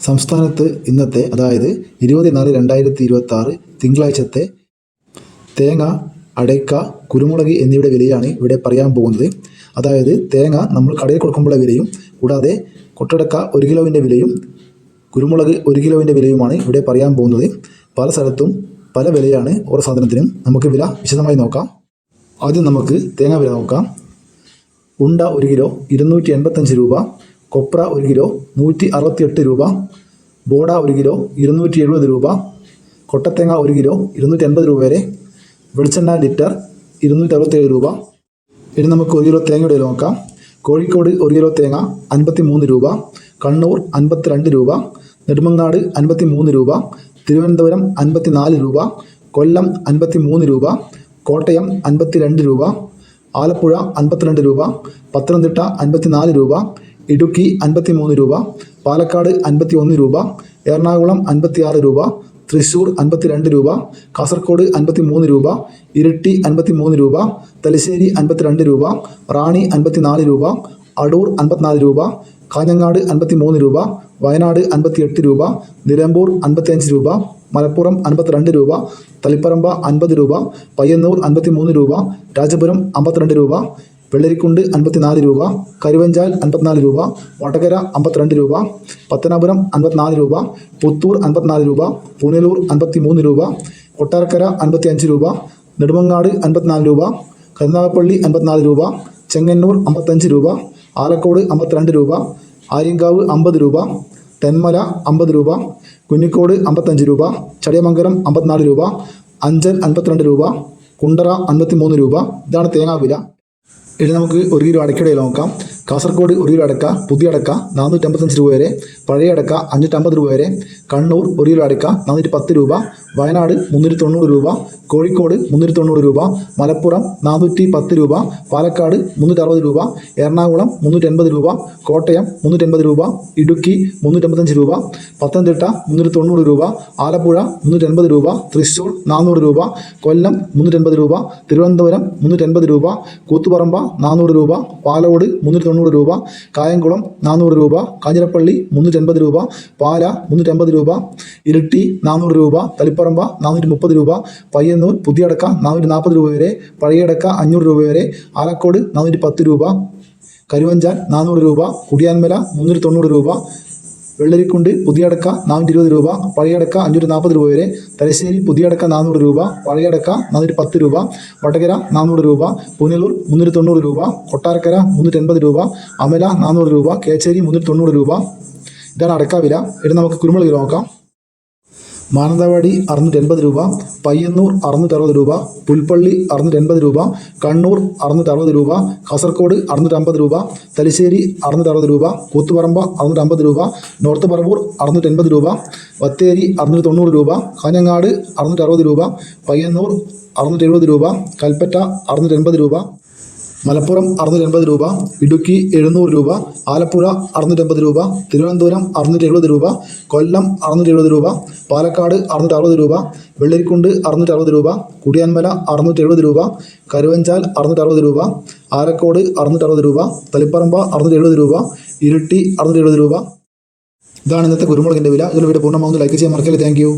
സംസ്ഥാനത്ത് ഇന്നത്തെ അതായത് 20/4/2026 തിങ്കളാഴ്ചത്തെ തേങ്ങ, അടയ്ക്ക, കുരുമുളക് എന്നിവയുടെ വിലയാണ് ഇവിടെ പറയാൻ പോകുന്നത്. അതായത് തേങ്ങ നമ്മൾ കടയിൽ കൊടുക്കുമ്പോഴുള്ള വിലയും കൂടാതെ കൊട്ടടക്ക 1 കിലോവിൻ്റെ വിലയും കുരുമുളക് 1 കിലോവിൻ്റെ വിലയുമാണ് ഇവിടെ പറയാൻ പോകുന്നത്. പല സ്ഥലത്തും പല വിലയാണ് ഓരോ സാധനത്തിനും. നമുക്ക് വില വിശദമായി നോക്കാം. ആദ്യം നമുക്ക് തേങ്ങ വില നോക്കാം. ഉണ്ട 1 കിലോ 285 രൂപ, കൊപ്ര 1 കിലോ 168 രൂപ, ബോഡ 1 കിലോ 270 രൂപ, കൊട്ടത്തേങ്ങ 1 കിലോ 280 രൂപ വരെ, വെളിച്ചെണ്ണ ലിറ്റർ 267 രൂപ. ഇനി നമുക്ക് 1 കിലോ തേങ്ങയുടെ വില നോക്കാം. കോഴിക്കോട് 1 കിലോ തേങ്ങ 53 രൂപ, കണ്ണൂർ 52 രൂപ, നെടുമങ്ങാട് 53 രൂപ, തിരുവനന്തപുരം 54 രൂപ, കൊല്ലം 53 രൂപ, കോട്ടയം 52 രൂപ, ആലപ്പുഴ 52 രൂപ, പത്തനംതിട്ട 54 രൂപ, ഇടുക്കി 53 രൂപ, പാലക്കാട് 51 രൂപ, എറണാകുളം 56 രൂപ, തൃശ്ശൂർ 52 രൂപ, കാസർഗോഡ് 53 രൂപ, ഇരിട്ടി 53 രൂപ, തലശ്ശേരി 52 രൂപ, റാണി 54 രൂപ, അടൂർ 54 രൂപ, കാഞ്ഞങ്ങാട് 53 രൂപ, വയനാട് 58 രൂപ, നിലമ്പൂർ 55 രൂപ, മലപ്പുറം 52 രൂപ, തളിപ്പറമ്പ 50 രൂപ, പയ്യന്നൂർ 53 രൂപ, രാജപുരം 52 രൂപ, വെള്ളരിക്കുണ്ട് 54 രൂപ, കരുവഞ്ചാൽ 54 രൂപ, വടകര 52 രൂപ, പത്തനാപുരം 54 രൂപ, പുത്തൂർ 54 രൂപ, പുനലൂർ 53 രൂപ, കൊട്ടാരക്കര 55 രൂപ, നെടുമങ്ങാട് 54 രൂപ, കരുനാഗപ്പള്ളി 54 രൂപ, ചെങ്ങന്നൂർ 55 രൂപ, ആലക്കോട് 52 രൂപ, ആര്യങ്കാവ് 50 രൂപ, തെന്മല 50 രൂപ, കുന്നിക്കോട് 55 രൂപ, ചടയമംഗലം 54 രൂപ, അഞ്ചൽ 52 രൂപ, കുണ്ടറ 53 രൂപ. ഇതാണ് തേങ്ങാ വില. ഇനി നമുക്ക് 1 കിലോ അടയ്ക്കയുടെ വില നോക്കാം. കാസർഗോഡ് 1 കിലോ അടയ്ക്ക, പുതിയ അടയ്ക്ക 455 രൂപ വരെ, പഴയ അടയ്ക്ക 550 രൂപ വരെ, കണ്ണൂർ 1 കിലോ അടയ്ക്ക 410 രൂപ, വയനാട് 390 രൂപ, കോഴിക്കോട് 390 രൂപ, മലപ്പുറം 410 രൂപ, പാലക്കാട് 360 രൂപ, എറണാകുളം 380 രൂപ, കോട്ടയം 380 രൂപ, ഇടുക്കി 385 രൂപ, പത്തനംതിട്ട 390 രൂപ, ആലപ്പുഴ 380 രൂപ, തൃശ്ശൂർ 400 രൂപ, കൊല്ലം 380 രൂപ, തിരുവനന്തപുരം 380 രൂപ, കൂത്തുപറമ്പ 400 രൂപ, പാലോട് 390 രൂപ, കായംകുളം 400 രൂപ, കാഞ്ഞിരപ്പള്ളി 380 രൂപ, പാല 350 രൂപ, ഇരിട്ടി 400 രൂപ, തളിപ്പറമ്പ 430 രൂപ, പയ്യന്നൂർ പുതിയ അടക്ക 440 രൂപ വരെ, പഴയ അടക്ക 500 രൂപ വരെ, ആലക്കോട് 410 രൂപ, കരുവഞ്ചാൽ 400 രൂപ, കുടിയാൻമല 390 രൂപ, വെള്ളരിക്കുണ്ട് പുതിയ അടക്ക 420 രൂപ, പഴയ അടക്ക 540 രൂപ വരെ, തലശ്ശേരി പുതിയ അടക്ക 400 രൂപ, പഴയ അടക്ക 410 രൂപ, വടകര 400 രൂപ, പുനലൂർ 390 രൂപ, കൊട്ടാരക്കര 380 രൂപ, അമല 400 രൂപ, കേച്ചേരി 390 രൂപ. ഇതാണ് അടക്ക വില. ഇനി നമുക്ക് കുരുമുളക് നോക്കാം. മാനന്തവാടി 680 രൂപ, പയ്യന്നൂർ 660 രൂപ, പുൽപ്പള്ളി 680 രൂപ, കണ്ണൂർ 660 രൂപ, കാസർഗോഡ് 650 രൂപ, തലശ്ശേരി 660 രൂപ, കൂത്തുപറമ്പ 650 രൂപ, നോർത്ത് പറവൂർ 680 രൂപ, ബത്തേരി 690 രൂപ, കാഞ്ഞങ്ങാട് 660 രൂപ, പയ്യന്നൂർ 670 രൂപ, കൽപ്പറ്റ 680 രൂപ, മലപ്പുറം 680 രൂപ, ഇടുക്കി 700 രൂപ, ആലപ്പുഴ 680 രൂപ, തിരുവനന്തപുരം 670 രൂപ, കൊല്ലം 670 രൂപ, പാലക്കാട് 660 രൂപ, വെള്ളരിക്കുണ്ട് 660 രൂപ, കുടിയാൻമല 670 രൂപ, കരുവഞ്ചാൽ 660 രൂപ, ആലക്കോട് 660 രൂപ, തളിപ്പറമ്പ 670 രൂപ, ഇരിട്ടി 670 രൂപ. ഇതാണ് ഇന്നത്തെ കുരുമുളകിൻ്റെ വില. ഇതിൽ വീഡിയോ പൂർണ്ണമാവുന്ന ലൈക്ക് ചെയ്യാൻ മറക്കല്ലേ. Thank you.